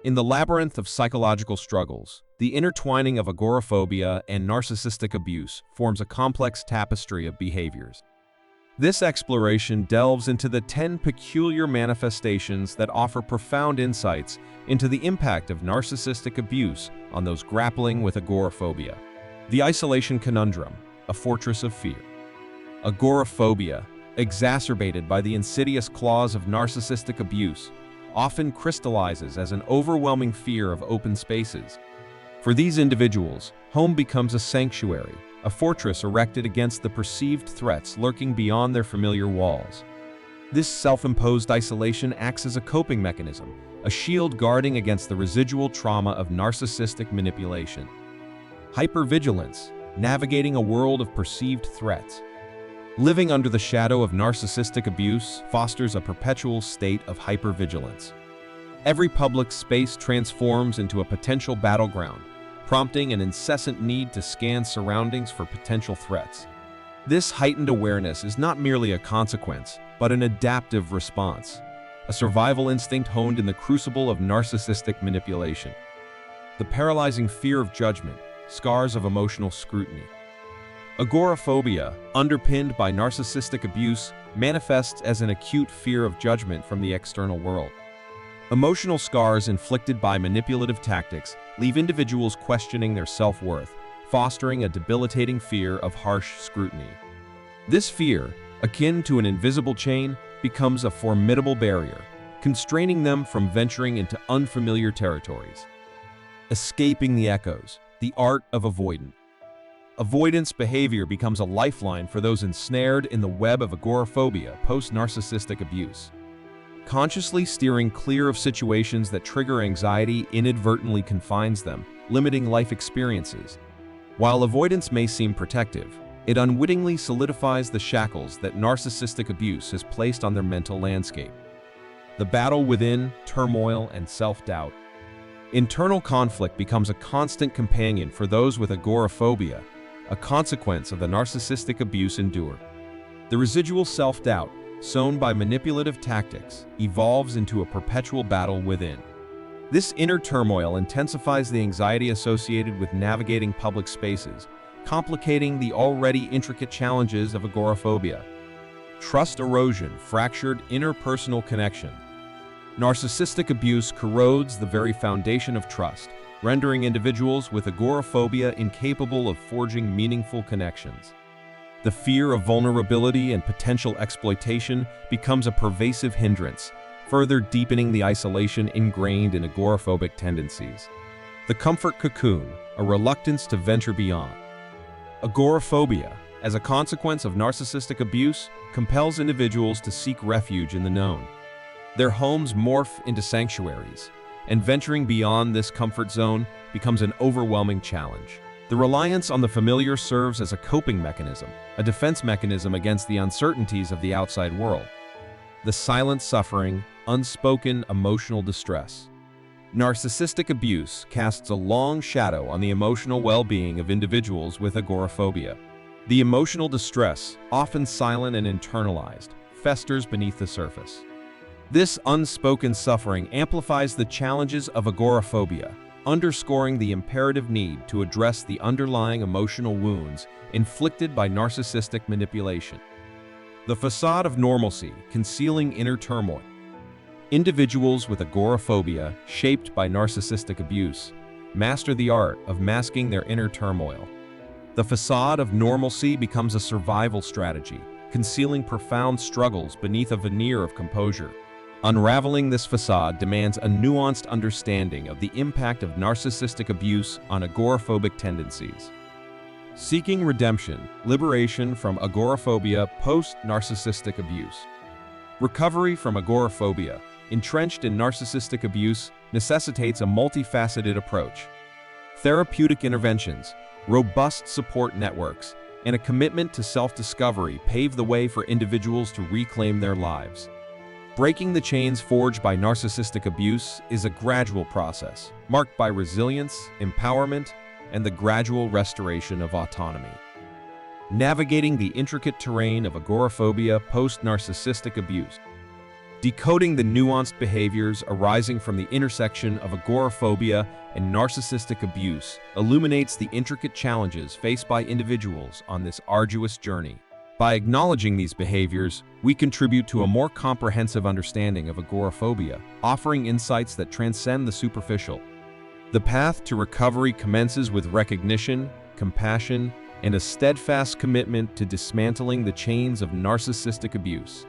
In the labyrinth of psychological struggles, the intertwining of agoraphobia and narcissistic abuse forms a complex tapestry of behaviors. This exploration delves into the 10 peculiar manifestations that offer profound insights into the impact of narcissistic abuse on those grappling with agoraphobia. The isolation conundrum, a fortress of fear. Agoraphobia, exacerbated by the insidious claws of narcissistic abuse, often crystallizes as an overwhelming fear of open spaces. For these individuals, home becomes a sanctuary, a fortress erected against the perceived threats lurking beyond their familiar walls. This self-imposed isolation acts as a coping mechanism, a shield guarding against the residual trauma of narcissistic manipulation. Hyper-Vigilance, navigating a world of perceived threats. Living under the shadow of narcissistic abuse fosters a perpetual state of hyper-vigilance. Every public space transforms into a potential battleground, prompting an incessant need to scan surroundings for potential threats. This heightened awareness is not merely a consequence, but an adaptive response, a survival instinct honed in the crucible of narcissistic manipulation. The paralyzing fear of judgment, scars of emotional scrutiny. Agoraphobia, underpinned by narcissistic abuse, manifests as an acute fear of judgment from the external world. Emotional scars inflicted by manipulative tactics leave individuals questioning their self-worth, fostering a debilitating fear of harsh scrutiny. This fear, akin to an invisible chain, becomes a formidable barrier, constraining them from venturing into unfamiliar territories. Escaping the echoes, the art of avoidance. Avoidance behavior becomes a lifeline for those ensnared in the web of agoraphobia post-narcissistic abuse. Consciously steering clear of situations that trigger anxiety inadvertently confines them, limiting life experiences. While avoidance may seem protective, it unwittingly solidifies the shackles that narcissistic abuse has placed on their mental landscape. The battle within, turmoil, and self-doubt. Internal conflict becomes a constant companion for those with agoraphobia, a consequence of the narcissistic abuse endured. The residual self-doubt, sown by manipulative tactics, evolves into a perpetual battle within. This inner turmoil intensifies the anxiety associated with navigating public spaces, complicating the already intricate challenges of agoraphobia. Trust erosion, fractured interpersonal connection. Narcissistic abuse corrodes the very foundation of trust, rendering individuals with agoraphobia incapable of forging meaningful connections. The fear of vulnerability and potential exploitation becomes a pervasive hindrance, further deepening the isolation ingrained in agoraphobic tendencies. The comfort cocoon, a reluctance to venture beyond. Agoraphobia, as a consequence of narcissistic abuse, compels individuals to seek refuge in the known. Their homes morph into sanctuaries, and venturing beyond this comfort zone becomes an overwhelming challenge. The reliance on the familiar serves as a coping mechanism, a defense mechanism against the uncertainties of the outside world. The silent suffering, unspoken emotional distress. Narcissistic abuse casts a long shadow on the emotional well-being of individuals with agoraphobia. The emotional distress, often silent and internalized, festers beneath the surface. This unspoken suffering amplifies the challenges of agoraphobia, underscoring the imperative need to address the underlying emotional wounds inflicted by narcissistic manipulation. The facade of normalcy, concealing inner turmoil. Individuals with agoraphobia, shaped by narcissistic abuse, master the art of masking their inner turmoil. The facade of normalcy becomes a survival strategy, concealing profound struggles beneath a veneer of composure. Unraveling this facade demands a nuanced understanding of the impact of narcissistic abuse on agoraphobic tendencies. Seeking redemption, liberation from agoraphobia post-narcissistic abuse. Recovery from agoraphobia, entrenched in narcissistic abuse, necessitates a multifaceted approach. Therapeutic interventions, robust support networks, and a commitment to self-discovery pave the way for individuals to reclaim their lives. Breaking the chains forged by narcissistic abuse is a gradual process, marked by resilience, empowerment, and the gradual restoration of autonomy. Navigating the intricate terrain of agoraphobia post-narcissistic abuse. Decoding the nuanced behaviors arising from the intersection of agoraphobia and narcissistic abuse illuminates the intricate challenges faced by individuals on this arduous journey. By acknowledging these behaviors, we contribute to a more comprehensive understanding of agoraphobia, offering insights that transcend the superficial. The path to recovery commences with recognition, compassion, and a steadfast commitment to dismantling the chains of narcissistic abuse.